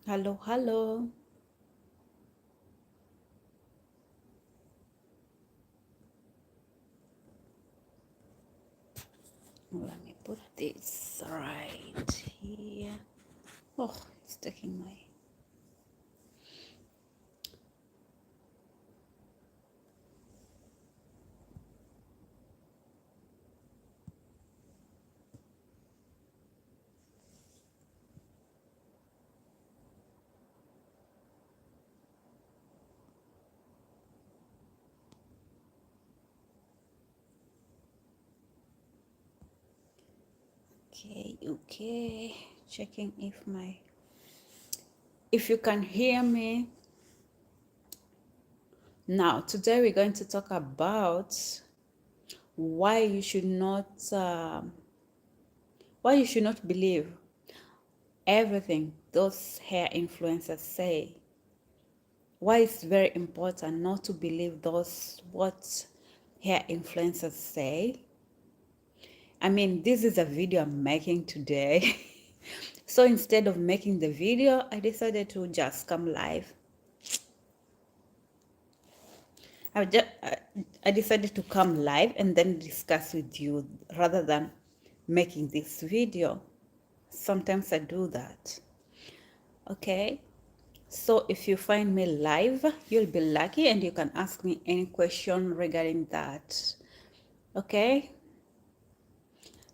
Hello, hello. Let me put this right here. Oh, it's taking my. Okay. Checking if you can hear me. Now, today we're going to talk about why you should not why you should not believe everything those hair influencers say. Why it's very important not to believe those what hair influencers say. I mean, this is a video I'm making today. So instead of making the video, I decided to just come live. I decided to come live and then discuss with you rather than making this video. Sometimes I do that. Okay. So if you find me live, you'll be lucky and you can ask me any question regarding that. Okay.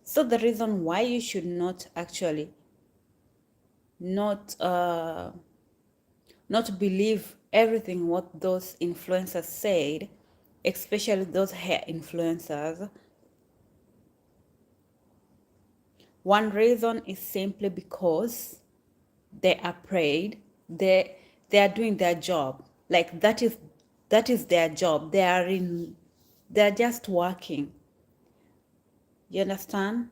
So the reason why you should not actually not not believe everything what those influencers said, especially those hair influencers. One reason is simply because they are paid. They are doing their job. Like that is their job. They're just working. You understand?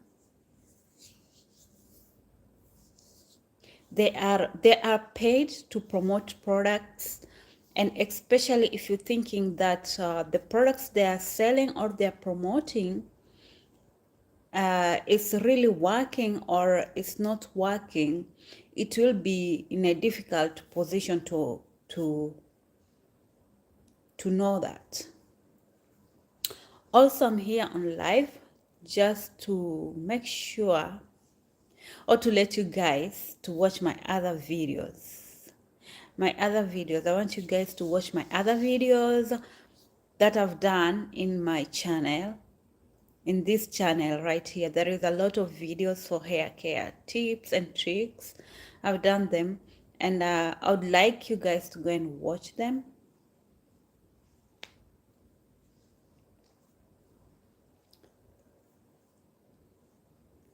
They are paid to promote products, and especially if you're thinking that the products they are selling or they're promoting is really working or it's not working, it will be in a difficult position to to know that. Also, I'm here on live just to make sure or to let you guys to watch my other videos. I want you guys to watch my other videos that I've done in my channel. In this channel right here, there is a lot of videos for hair care tips and tricks. I've done them, and I would like you guys to go and watch them.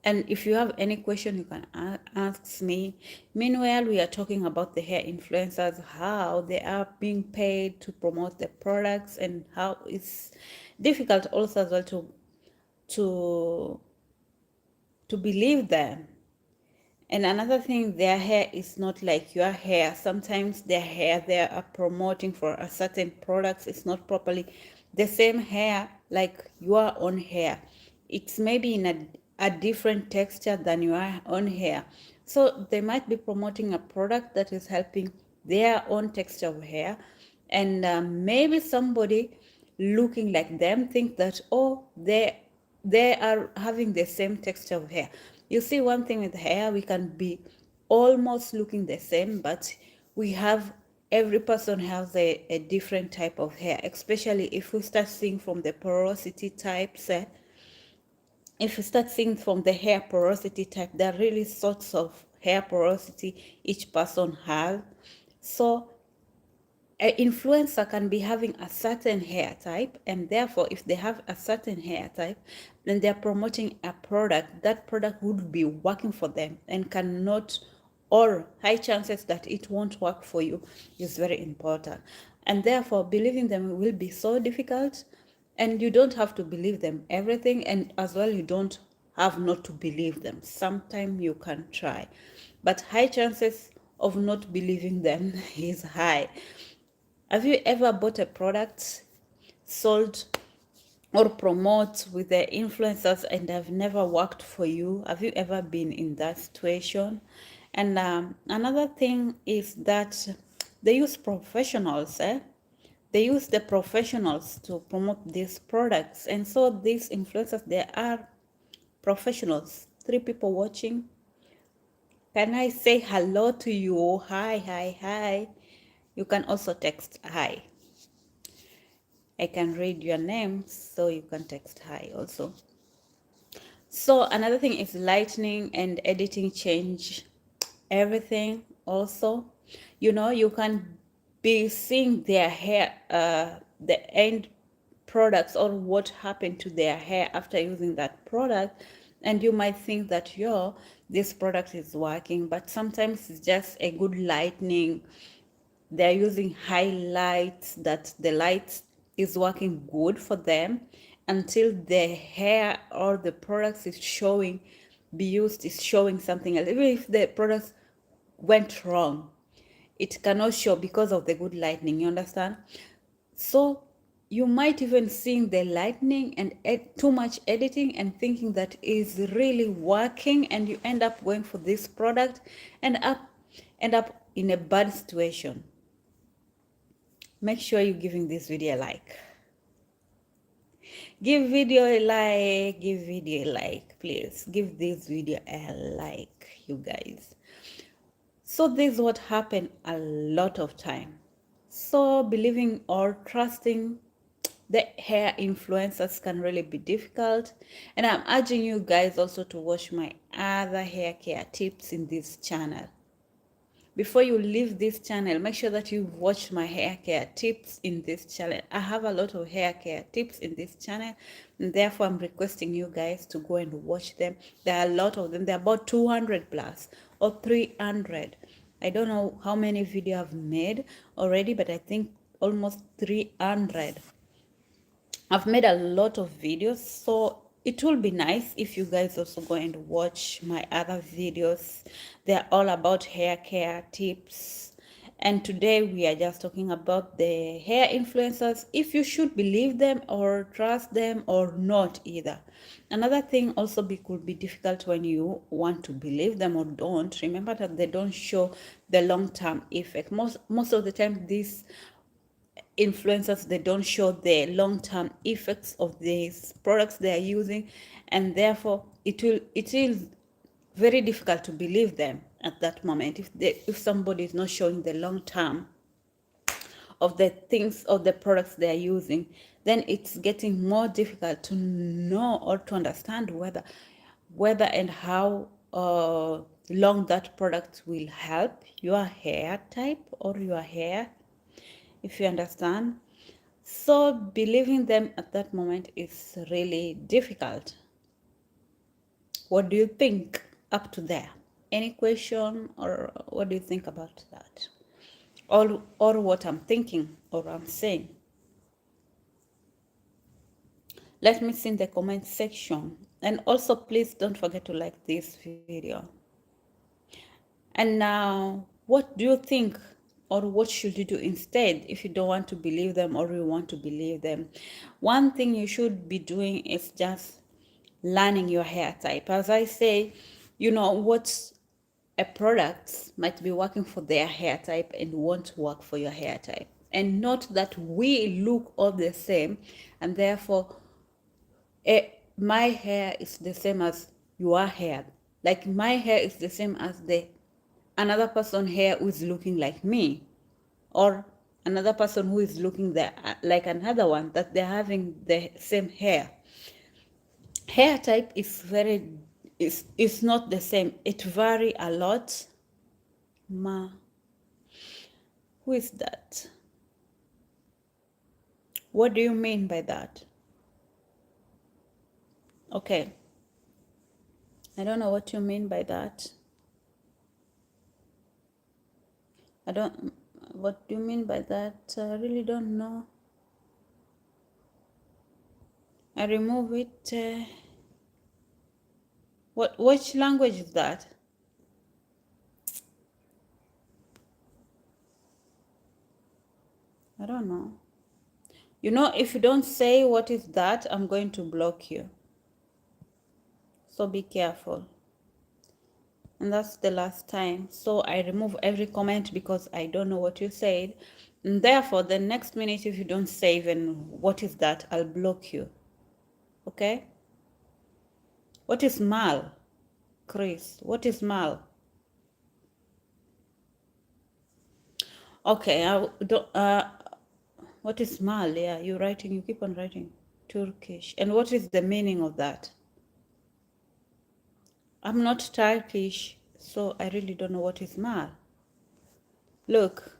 And if you have any question, you can ask me. Meanwhile, we are talking about the hair influencers, how they are being paid to promote the products, and how it's difficult also as well to to believe them. And another thing, their hair is not like your hair. Sometimes their hair they are promoting for a certain products. It's not properly the same hair like your own hair. It's maybe in a different texture than your own hair. So they might be promoting a product that is helping their own texture of hair. And maybe somebody looking like them think that, oh, they are having the same texture of hair. You see, one thing with hair, we can be almost looking the same, but we have every person has a different type of hair, especially if we start seeing from the porosity types. If you start seeing from the hair porosity type, there are really sorts of hair porosity each person has. So an influencer can be having a certain hair type, and therefore if they have a certain hair type, then they're promoting a product, that product would be working for them and cannot, or high chances that it won't work for you is very important. And therefore believing them will be so difficult, and you don't have to believe them everything, and as well you don't have not to believe them. Sometimes you can try, but high chances of not believing them is high. Have you ever bought a product, sold or promote with the influencers and have never worked for you? Have you ever been in that situation? And another thing is that they use professionals, they use the professionals to promote these products. And so these influencers, they are professionals. 3 people watching. Can I say hello to you? Hi, hi, hi. You can also text hi. I can read your name, so you can text hi also. So another thing is lightning and editing change everything also. You know, you can be seeing their hair, the end products, or what happened to their hair after using that product, and you might think that this product is working, but sometimes it's just a good lightening. They're using highlights, that the light is working good for them until the hair or the products is showing, be used, is showing something else. Even if the products went wrong, it cannot show because of the good lightning, you understand? So you might even seeing the lightning and too much editing and thinking that is really working, and you end up going for this product and end up in a bad situation. Make sure you're giving this video a like. Give video a like, give video a like, please. Give this video a like, you guys. So this is what happened a lot of time. So believing or trusting the hair influencers can really be difficult. And I'm urging you guys also to watch my other hair care tips in this channel. Before you leave this channel, make sure that you watch my hair care tips in this channel. I have a lot of hair care tips in this channel, and therefore I'm requesting you guys to go and watch them. There are a lot of them. They're about 200 plus or 300. I don't know how many videos I've made already, but I think almost 300. I've made a lot of videos, so it will be nice if you guys also go and watch my other videos. They're all about hair care tips. And today we are just talking about the hair influencers, if you should believe them or trust them or not either. Another thing also could be difficult when you want to believe them or don't. Remember that they don't show the long-term effect. Most of the time, these influencers, they don't show the long-term effects of these products they are using, and therefore it is very difficult to believe them at that moment. If somebody is not showing the long term of the things or the products they are using, then it's getting more difficult to know or to understand whether and how long that product will help your hair type or your hair, if you understand. So believing them at that moment is really difficult. What do you think up to there? Any question, or what do you think about that? Or what I'm thinking or I'm saying? Let me see in the comment section. And also please don't forget to like this video. And now, what do you think, or what should you do instead if you don't want to believe them or you want to believe them? One thing you should be doing is just learning your hair type. As I say, you know what a product might be working for their hair type and won't work for your hair type. And not that we look all the same, and therefore my hair is the same as your hair. Like my hair is the same as the another person hair who is looking like me, or another person who is looking like another one, that they're having the same hair. Hair type is not the same. It vary a lot. Who is that? What do you mean by that? Okay, I don't know what you mean by that. What do you mean by that? I really don't know. I remove it. Which language is that? I don't know. You know, if you don't say what is that, I'm going to block you. So be careful. And that's the last time. So I remove every comment because I don't know what you said. And therefore, the next minute, if you don't save, and what is that? I'll block you. Okay? What is mal? Chris, what is mal? Okay, what is mal? Yeah, you're writing, you keep on writing. Turkish. And what is the meaning of that? I'm not Turkish, so I really don't know what is mal. Look,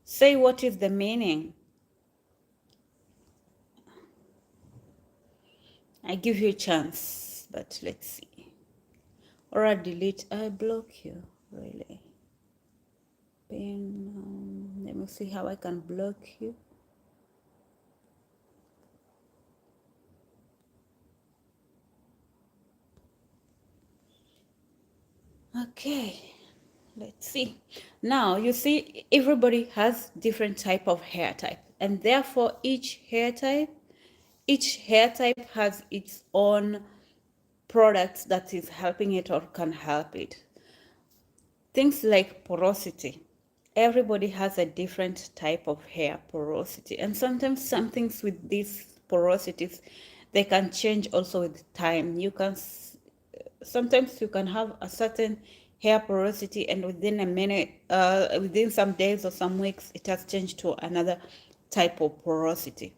say what is the meaning. I give you a chance, but let's see. Or I delete, I block you, really. Let me see how I can block you. Okay, let's see. Now, you see, everybody has different type of hair type, and therefore each hair type has its own products that is helping it or can help it. Things like porosity. Everybody has a different type of hair porosity, and sometimes some things with these porosities, they can change also with time. Sometimes you can have a certain hair porosity, and within a minute, within some days or some weeks, it has changed to another type of porosity.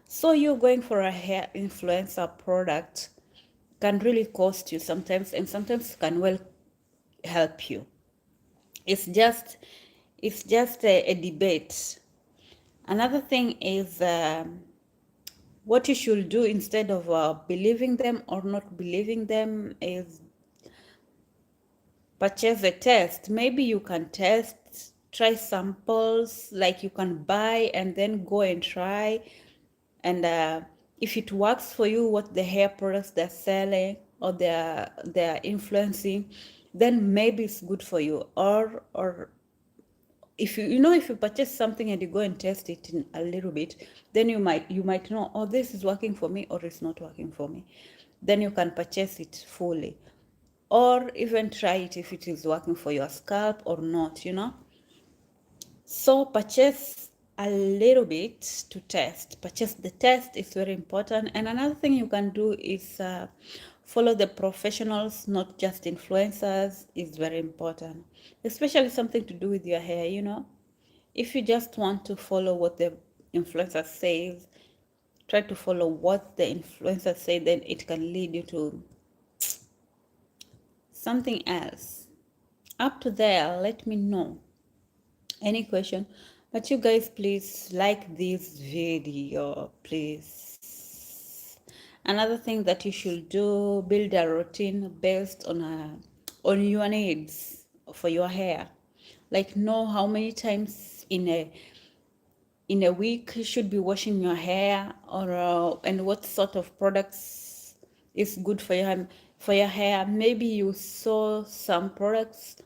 So you're going for a hair influencer product can really cost you sometimes, and sometimes can well help you. It's just a debate. Another thing is what you should do instead of believing them or not believing them is purchase a test. Maybe you can test, try samples, like you can buy and then go and try. And if it works for you, what the hair products they're selling or they're influencing, then maybe it's good for you. Or if if you purchase something and you go and test it in a little bit, then you might know, oh, this is working for me or it's not working for me. Then you can purchase it fully, or even try it if it is working for your scalp or not. So purchase a little bit to test. Purchase the test is very important. And another thing you can do is follow the professionals, not just influencers, is very important, especially something to do with your hair. If you just want to follow what the influencer says, try to follow what the influencer say, then it can lead you to something else. Up to there, let me know any question. But you guys, please like this video, please. Another thing that you should do, build a routine based on your needs for your hair. Like, know how many times in a week you should be washing your hair, or and what sort of products is good for your hair. Maybe you saw some products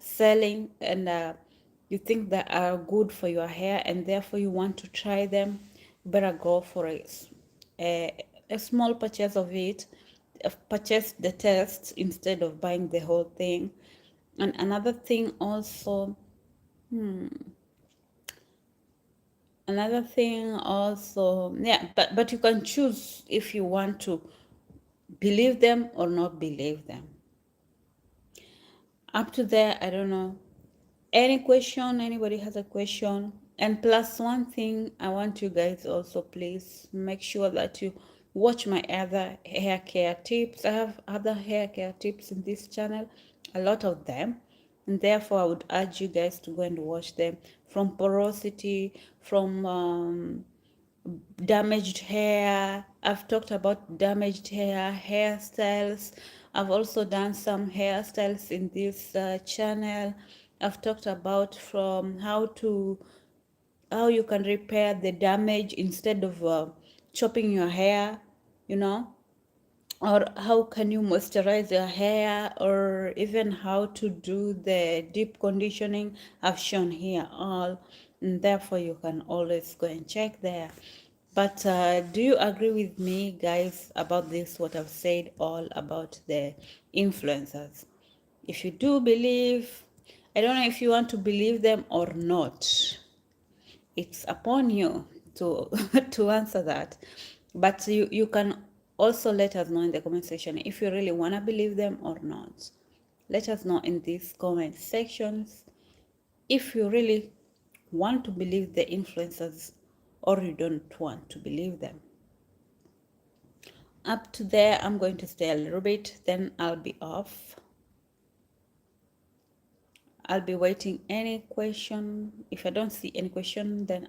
selling, and you think that are good for your hair, and therefore you want to try them. You better go for a small purchase of it. Purchase the test instead of buying the whole thing. And another thing also, yeah, but you can choose if you want to believe them or not believe them. Up to there, I don't know. Any question? Anybody has a question? And plus, one thing I want you guys also, please make sure that you watch my other hair care tips. I have other hair care tips in this channel, a lot of them. And therefore, I would urge you guys to go and watch them, from porosity, from damaged hair. I've talked about damaged hair, hairstyles. I've also done some hairstyles in this channel. I've talked about from how you can repair the damage instead of chopping your hair, you know, or how can you moisturize your hair, or even how to do the deep conditioning. I've shown here all, and therefore you can always go and check there. But do you agree with me, guys, about this, what I've said all about the influencers? If you do believe, I don't know if you want to believe them or not. It's upon you to to answer that. But you can also let us know in the comment section if you really want to believe them or not. Let us know in these comment sections if you really want to believe the influencers or you don't want to believe them. Up to there, I'm going to stay a little bit, then I'll be off. I'll be waiting any question. If I don't see any question, then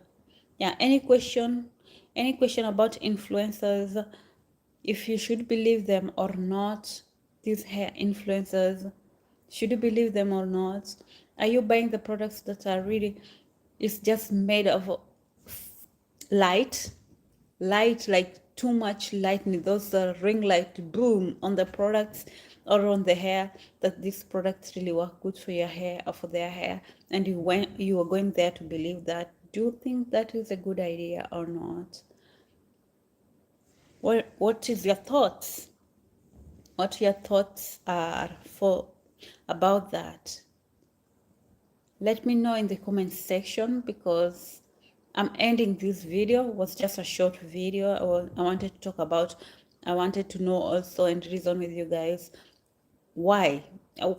yeah, any question about influencers, if you should believe them or not, these hair influencers, should you believe them or not? Are you buying the products that are really, it's just made of light, like too much lightning, those ring light boom on the products or on the hair, that these products really work good for your hair or for their hair, and you are going there to believe that. Do you think that is a good idea or not? What is your thoughts? What your thoughts are for about that? Let me know in the comment section, because I'm ending this video. It was just a short video. I wanted to talk about, I wanted to know also and reason with you guys why,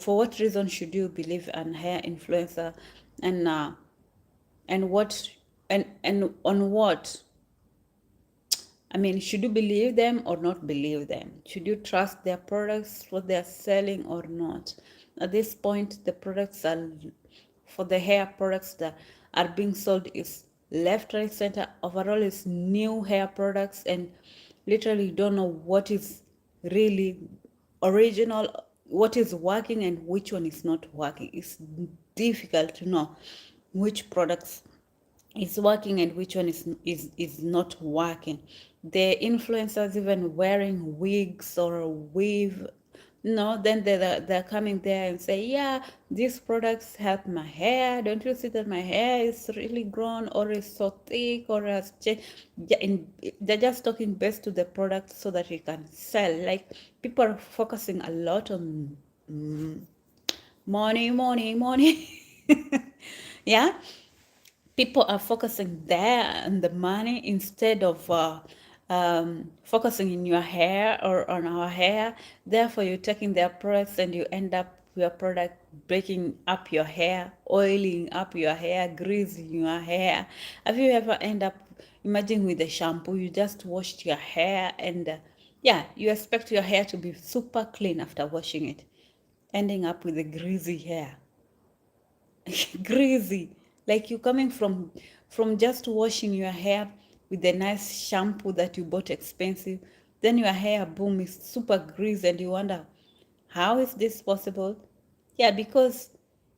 for what reason should you believe an hair influencer, and what, and on what, I mean, should you believe them or not believe them? Should you trust their products, what they're selling or not? At this point, the products are, for the hair products that are being sold is left, right, center. Overall, is new hair products, and literally you don't know what is really original, what is working and which one is not working. It's difficult to know which products is working and which one is not working. The influencers even wearing wigs or a weave, no, then they're coming there and say, yeah, these products help my hair. Don't you see that my hair is really grown or is so thick or has changed? Yeah, they're just talking best to the product so that you can sell. Like, people are focusing a lot on money. Yeah, people are focusing there on the money instead of focusing in your hair or on our hair. Therefore, you're taking their products and you end up your product breaking up your hair, oiling up your hair, greasing your hair. Have you ever end up, imagine with the shampoo, you just washed your hair and yeah, you expect your hair to be super clean after washing it, ending up with a greasy hair. Greasy, like you coming from just washing your hair with a nice shampoo that you bought expensive, then your hair boom is super greasy and you wonder, how is this possible? Yeah, because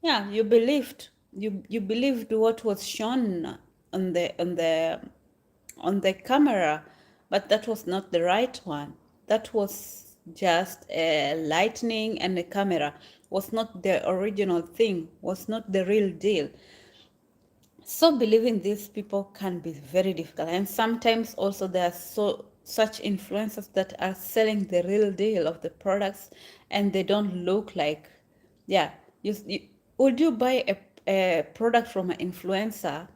yeah, you believed what was shown on the camera, but that was not the right one. That was just a lightning, and the camera was not the original thing, was not the real deal. So believing these people can be very difficult, and sometimes also there are such influencers that are selling the real deal of the products and they don't look like, yeah, would you buy a product from an influencer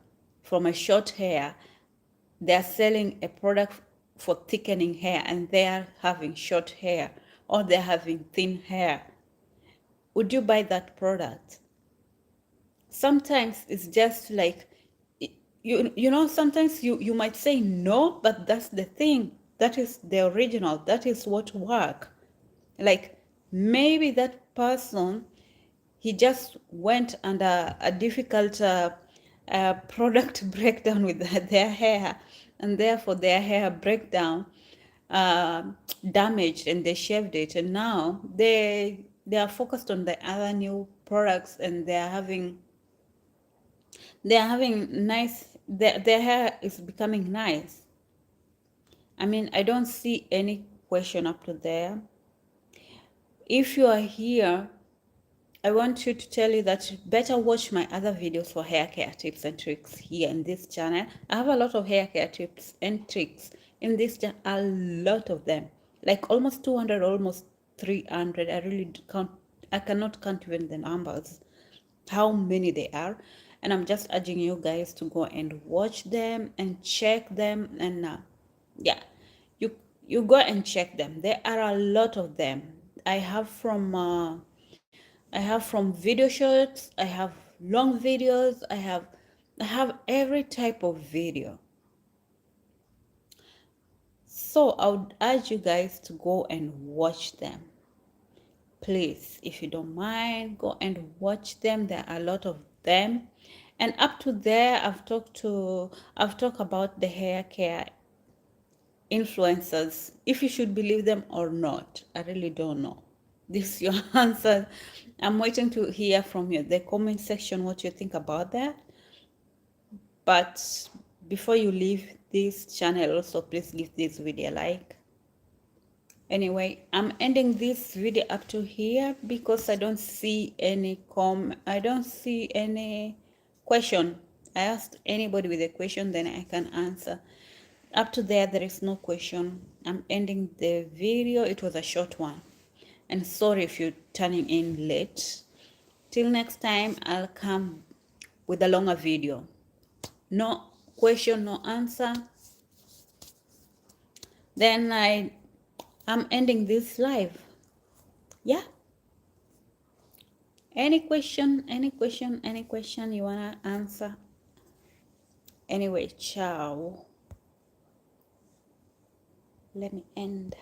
from a short hair? They're selling a product for thickening hair and they're having short hair or they're having thin hair. Would you buy that product? Sometimes it's just like, you know, sometimes you might say no, but that's the thing. That is the original. That is what work. Like, maybe that person, he just went under a difficult product breakdown with their hair, and therefore their hair breakdown uh, damaged, and they shaved it, and now they are focused on the other new products, and they are having nice, their hair is becoming nice. I mean, I don't see any question up to there. If you are here I want you to tell you that you better watch my other videos for hair care tips and tricks here in this channel. I have a lot of hair care tips and tricks in this channel, a lot of them, like almost 200, almost 300. I really can't, I cannot count even the numbers, how many they are. And I'm just urging you guys to go and watch them and check them. And yeah, you you go and check them. There are a lot of them. I have from video shorts, I have long videos, I have every type of video. So I would urge you guys to go and watch them. Please, if you don't mind, go and watch them. There are a lot of them. And up to there, I've talked about the hair care influencers, if you should believe them or not. I really don't know. This is your answer. I'm waiting to hear from you, the comment section, what you think about that. But before you leave this channel, also please give this video a like. Anyway, I'm ending this video up to here because I don't see any question. I asked anybody with a question, then I can answer. Up to there is no question. I'm ending the video. It was a short one, and sorry if you're turning in late. Till next time, I'll come with a longer video. No question, no answer. Then I'm ending this live. Yeah. Any question you wanna answer? Anyway, ciao. Let me end.